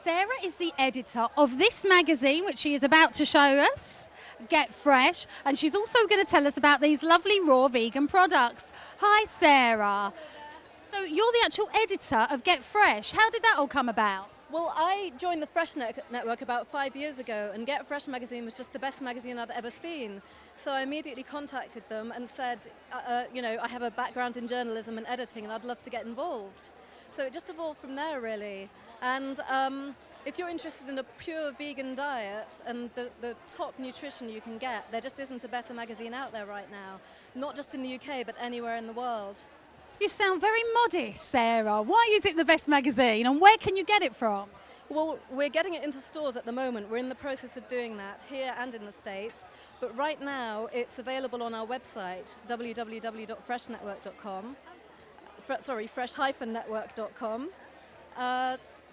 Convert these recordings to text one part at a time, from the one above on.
Sarah is the editor of this magazine, which she is about to show us, Get Fresh, and she's also going to tell us about these lovely raw vegan products. Hi, Sarah. So you're the actual editor of Get Fresh. How did that all come about? Well, I joined the Fresh Network about 5 years ago, and Get Fresh magazine was just the best magazine I'd ever seen. So I immediately contacted them and said, I have a background in journalism and editing, and I'd love to get involved. So it just evolved from there, really. And if you're interested in a pure vegan diet and the top nutrition you can get, there just isn't a better magazine out there right now. Not just in the UK, but anywhere in the world. You sound very modest, Sarah. Why is it the best magazine, and where can you get it from? Well, we're getting it into stores at the moment. We're in the process of doing that here and in the States. But right now, it's available on our website, www.freshnetwork.com. fresh-network.com.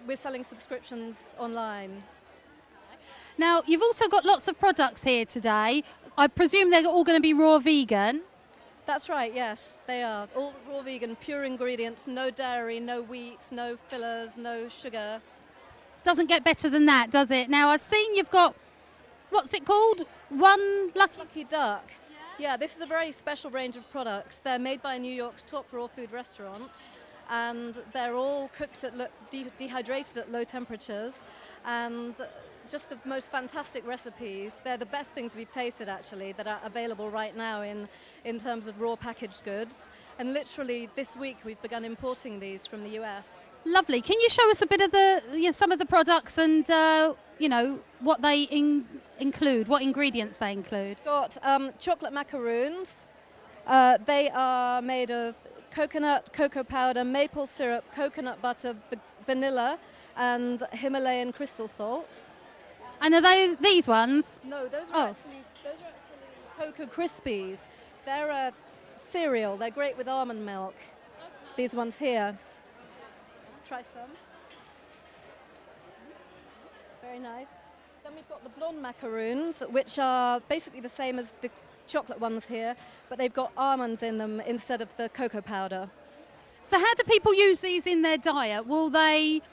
We're selling subscriptions online. Now, you've also got lots of products here today. I presume they're all going to be raw vegan. That's right, yes, they are. All raw vegan, pure ingredients, no dairy, no wheat, no fillers, no sugar. Doesn't get better than that, does it? Now, I've seen you've got, what's it called? One Lucky Duck. Yeah, this is a very special range of products. They're made by New York's top raw food restaurant, and they're all cooked at dehydrated at low temperatures, and just the most fantastic recipes. They're the best things we've tasted, actually, that are available right now in terms of raw packaged goods. And literally this week we've begun importing these from the US. Lovely. Can you show us a bit of some of the products and what they include, what ingredients they include? We've got chocolate macaroons. They are made of coconut, cocoa powder, maple syrup, coconut butter, vanilla, and Himalayan crystal salt. And are these ones? No, those are actually Cocoa Krispies. They're a cereal. They're great with almond milk. Okay. These ones here. Try some. Very nice. Then we've got the blonde macaroons, which are basically the same as the chocolate ones here, but they've got almonds in them instead of the cocoa powder. So how do people use these in their diet? Will they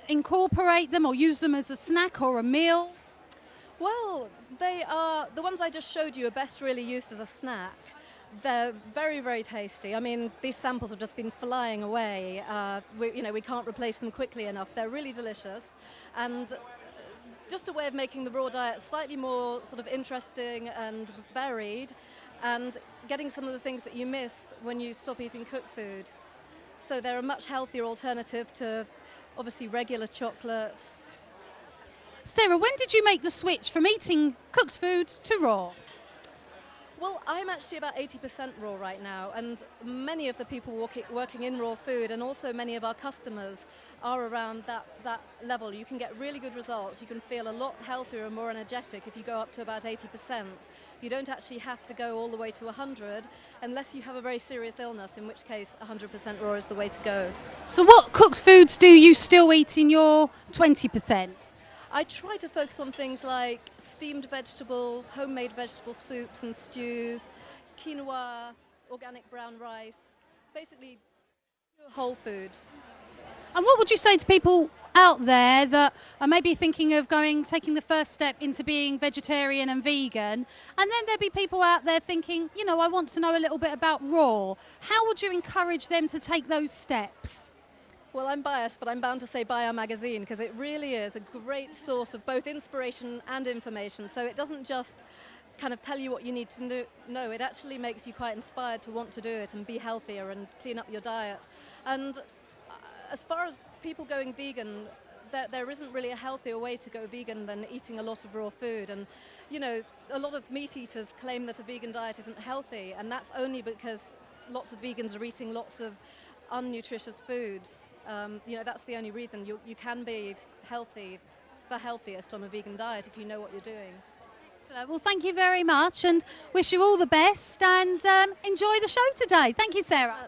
incorporate them or use them as a snack or a meal? Well, the ones I just showed you are best really used as a snack. They're very, very tasty. I mean, these samples have just been flying away. We can't replace them quickly enough. They're really delicious, and just a way of making the raw diet slightly more sort of interesting and varied, and getting some of the things that you miss when you stop eating cooked food. So they're a much healthier alternative to obviously regular chocolate. Sarah, when did you make the switch from eating cooked food to raw? Well, I'm actually about 80% raw right now, and many of the people working in raw food, and also many of our customers, are around that level. You can get really good results. You can feel a lot healthier and more energetic if you go up to about 80%. You don't actually have to go all the way to 100 unless you have a very serious illness, in which case 100% raw is the way to go. So what cooked foods do you still eat in your 20%? I try to focus on things like steamed vegetables, homemade vegetable soups and stews, quinoa, organic brown rice, basically pure whole foods. And what would you say to people out there that are maybe thinking of taking the first step into being vegetarian and vegan, and then there'd be people out there thinking, I want to know a little bit about raw. How would you encourage them to take those steps? Well, I'm biased, but I'm bound to say buy our magazine, because it really is a great source of both inspiration and information. So it doesn't just kind of tell you what you need to know. It actually makes you quite inspired to want to do it and be healthier and clean up your diet. And as far as people going vegan, there isn't really a healthier way to go vegan than eating a lot of raw food. And, a lot of meat eaters claim that a vegan diet isn't healthy, and that's only because lots of vegans are eating lots of unnutritious foods. That's the only reason. You can be healthy, the healthiest on a vegan diet if you know what you're doing. Excellent. Well, thank you very much, and wish you all the best, and enjoy the show today. Thank you, Sarah.